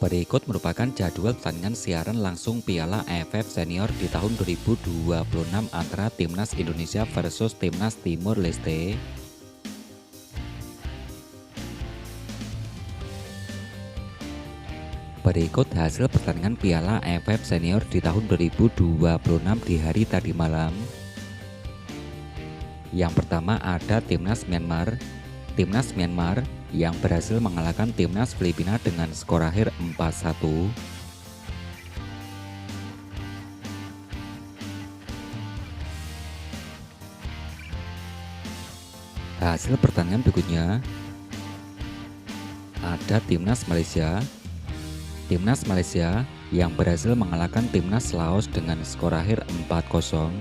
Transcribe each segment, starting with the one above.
Berikut merupakan jadwal pertandingan siaran langsung Piala AFF Senior di tahun 2026 antara Timnas Indonesia versus Timnas Timor Leste. Berikut hasil pertandingan Piala AFF Senior di tahun 2026 di hari tadi malam. Yang pertama ada Timnas Myanmar. Timnas Myanmar yang berhasil mengalahkan Timnas Filipina dengan skor akhir 4-1. Hasil pertandingan berikutnya ada Timnas Malaysia. Timnas Malaysia yang berhasil mengalahkan Timnas Laos dengan skor akhir 4-0.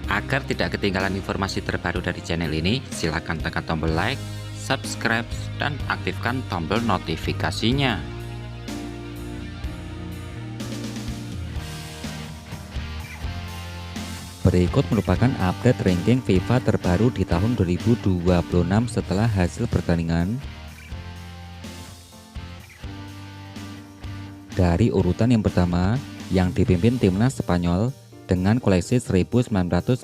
Agar tidak ketinggalan informasi terbaru dari channel ini, silakan tekan tombol like, subscribe, dan aktifkan tombol notifikasinya. Berikut merupakan update ranking FIFA terbaru di tahun 2026 setelah hasil pertandingan. Dari urutan yang pertama, yang dipimpin Timnas Spanyol dengan koleksi 1995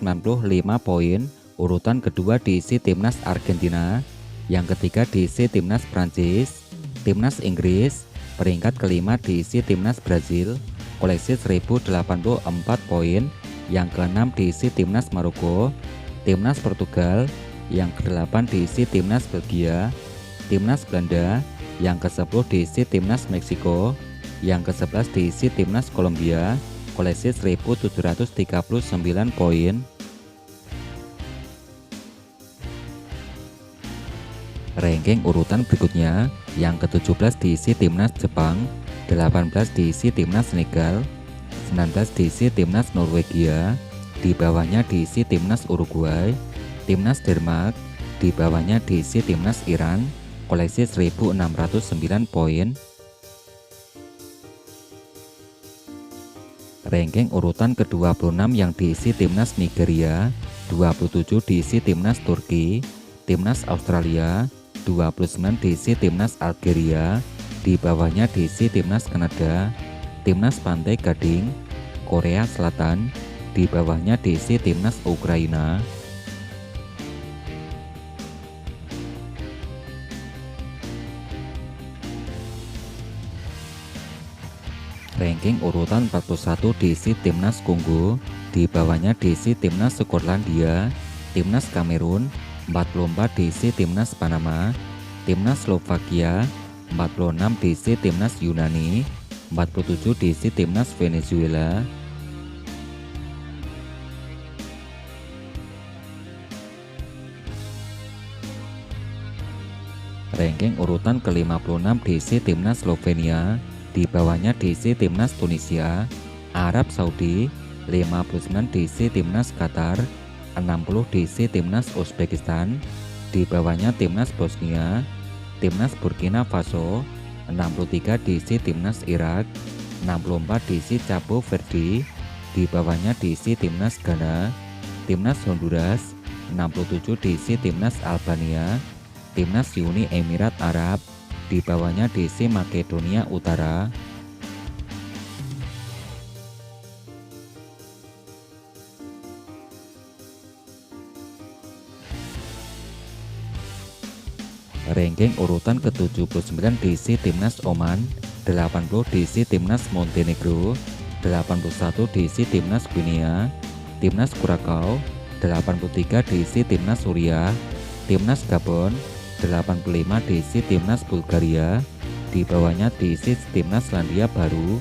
poin, urutan kedua diisi Timnas Argentina, yang ketiga diisi Timnas Prancis, Timnas Inggris, peringkat kelima diisi Timnas Brazil, koleksi 1084 poin, yang keenam diisi Timnas Maroko, Timnas Portugal, yang kedelapan diisi Timnas Belgia, Timnas Belanda, yang ke-10 diisi Timnas Meksiko, yang ke-11 diisi Timnas Kolombia, koleksi 1739 poin. Ranking urutan berikutnya, yang ke-17 diisi Timnas Jepang, 18 diisi Timnas Senegal, 19 diisi Timnas Norwegia, di bawahnya diisi Timnas Uruguay, Timnas Denmark, di bawahnya diisi Timnas Iran, koleksi 1609 poin. Ranking urutan ke-26 yang diisi Timnas Nigeria, 27 diisi Timnas Turki, Timnas Australia, 29 diisi Timnas Algeria, di bawahnya diisi Timnas Kanada, Timnas Pantai Gading, Korea Selatan, di bawahnya diisi Timnas Ukraina. Ranking urutan 41 diisi Timnas Kongo, di bawahnya diisi Timnas Skotlandia, Timnas Kamerun, 44 diisi Timnas Panama, Timnas Slovakia, 46 diisi Timnas Yunani, 47 diisi Timnas Venezuela. Ranking urutan ke-56 diisi Timnas Slovenia, di bawahnya diisi Timnas Tunisia, Arab Saudi, 59 diisi Timnas Qatar, 60 diisi Timnas Uzbekistan, di bawahnya Timnas Bosnia, Timnas Burkina Faso, 63 diisi Timnas Irak, 64 diisi Cabo Verde, di bawahnya diisi Timnas Ghana, Timnas Honduras, 67 diisi Timnas Albania, Timnas Uni Emirat Arab, di bawahnya diisi Makedonia Utara. Ranking urutan ke-79 diisi Timnas Oman, 80 diisi Timnas Montenegro, 81 diisi Timnas Guinea, Timnas Curacao, 83 diisi Timnas Suriah, Timnas Gabon, 85 diisi Timnas Bulgaria, di bawahnya diisi Timnas Selandia Baru.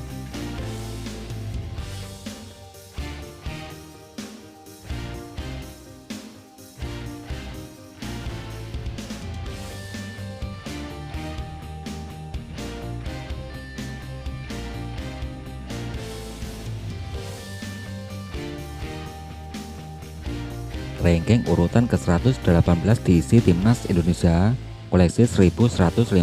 Ranking urutan ke-118 diisi Timnas Indonesia, koleksi 1158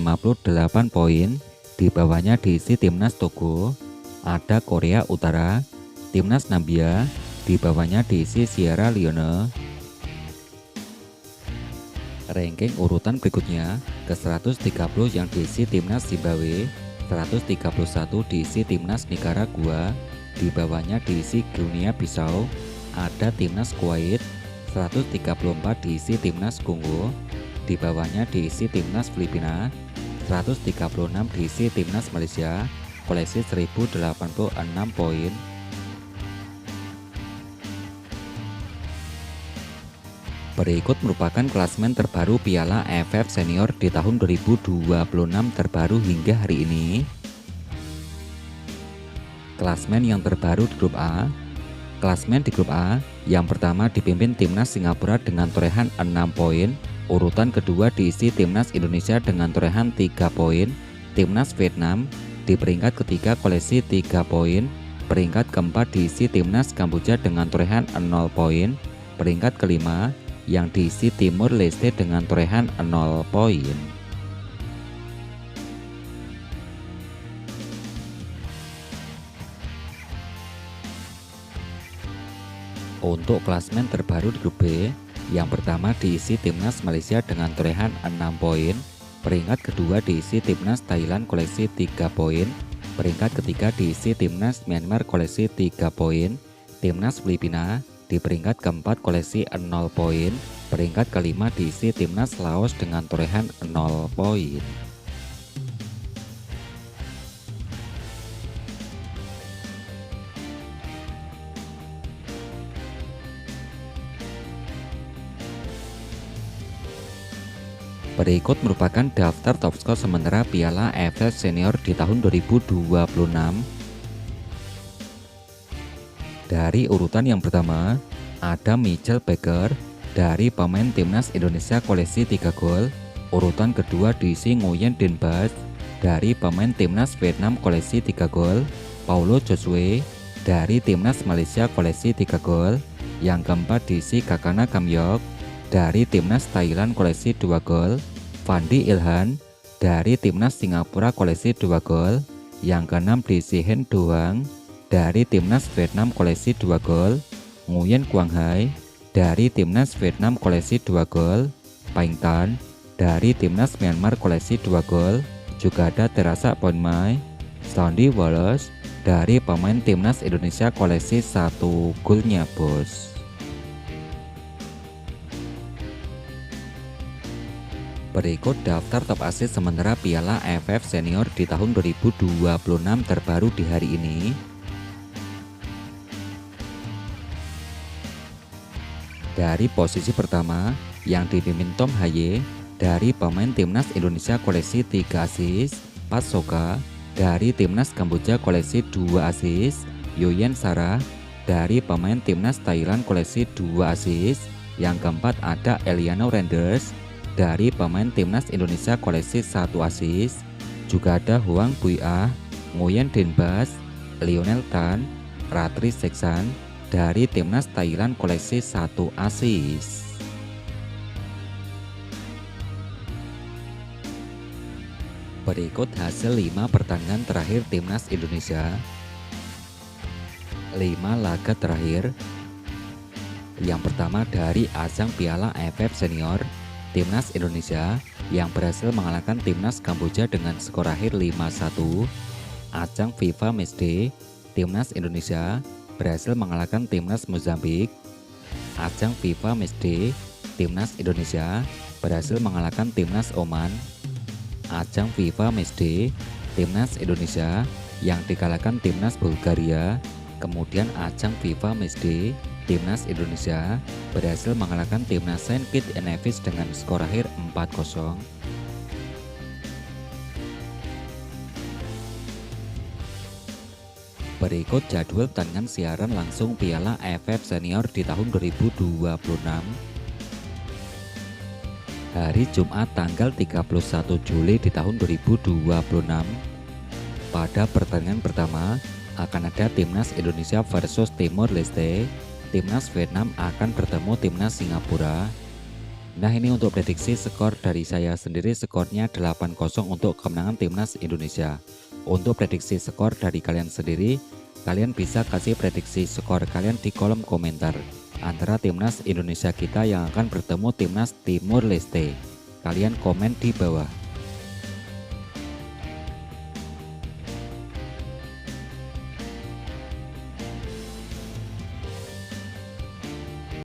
poin, di bawahnya diisi Timnas Togo, ada Korea Utara, timnas Namibia, di bawahnya diisi Sierra Leone. Ranking urutan berikutnya, ke 130 yang diisi timnas Zimbabwe, 131 diisi timnas Nicaragua, di bawahnya diisi Guinea Bissau, ada timnas Kuwait, 134 diisi timnas Kongo, di bawahnya diisi timnas Filipina, 136 diisi timnas Malaysia, koleksi 1086 poin. Berikut merupakan klasmen terbaru Piala AFF Senior di tahun 2026 terbaru hingga hari ini. Klasmen yang terbaru di grup A. Klasmen di grup A, yang pertama dipimpin timnas Singapura dengan torehan 6 poin, urutan kedua diisi timnas Indonesia dengan torehan 3 poin, timnas Vietnam di peringkat ketiga koleksi 3 poin, peringkat keempat diisi timnas Kamboja dengan torehan 0 poin, peringkat kelima yang diisi Timur Leste dengan torehan 0 poin. Untuk klasmen terbaru di grup B, yang pertama diisi timnas Malaysia dengan torehan 6 poin, peringkat kedua diisi timnas Thailand koleksi 3 poin, peringkat ketiga diisi timnas Myanmar koleksi 3 poin, timnas Filipina di peringkat keempat koleksi 0 poin, peringkat kelima diisi timnas Laos dengan torehan 0 poin. Berikut merupakan daftar top skor sementara Piala AFF Senior di tahun 2026. Dari urutan yang pertama, ada Michael Baker dari pemain timnas Indonesia koleksi 3 gol. Urutan kedua diisi Nguyen Den Bas dari pemain timnas Vietnam koleksi 3 gol. Paulo Josue dari timnas Malaysia koleksi 3 gol. Yang keempat diisi Kakana Kamyok dari timnas Thailand koleksi 2 gol. Fandi Ilhan dari timnas Singapura koleksi 2 gol. Yang keenam diisi Hen Doang dari timnas Vietnam koleksi 2 gol, Nguyen Quang Hai dari timnas Vietnam koleksi 2 gol, Paing Tan dari timnas Myanmar koleksi 2 gol, juga ada Terasa Ponmai, Sandy Wallace dari pemain timnas Indonesia koleksi 1 golnya bos. Berikut daftar top assist sementara Piala AFF Senior di tahun 2026 terbaru di hari ini. Dari posisi pertama yang dipimpin Tom Haye dari pemain timnas Indonesia koleksi 3 assist, Pat Soka dari timnas Kamboja koleksi 2 assist, Yoyen Sarah dari pemain timnas Thailand koleksi 2 assist, yang keempat ada Eliano Renders dari pemain timnas Indonesia koleksi 1 assist, juga ada Huang Bui Ah, Nguyen Den Bas, Lionel Tan, Ratri Seksan dari timnas Thailand koleksi 1 assist. Berikut hasil 5 pertandingan terakhir timnas Indonesia. 5 laga terakhir. Yang pertama dari ajang Piala AFF Senior, timnas Indonesia yang berhasil mengalahkan timnas Kamboja dengan skor akhir 5-1. Ajang FIFA Matchday, timnas Indonesia berhasil mengalahkan timnas Mozambik. Ajang FIFA Matchday, timnas Indonesia berhasil mengalahkan timnas Oman. Ajang FIFA Matchday, timnas Indonesia yang dikalahkan timnas Bulgaria. Kemudian ajang FIFA Matchday, timnas Indonesia berhasil mengalahkan timnas Saint Kitts and Nevis dengan skor akhir 4-0. Berikut jadwal pertandingan siaran langsung Piala AFF Senior di tahun 2026. Hari Jumat tanggal 31 Juli di tahun 2026. Pada pertandingan pertama akan ada timnas Indonesia versus Timor Leste. Timnas Vietnam akan bertemu timnas Singapura. Nah, ini untuk prediksi skor dari saya sendiri, skornya 8-0 untuk kemenangan timnas Indonesia. Untuk prediksi skor dari kalian sendiri, kalian bisa kasih prediksi skor kalian di kolom komentar antara timnas Indonesia kita yang akan bertemu timnas Timur Leste. Kalian komen di bawah.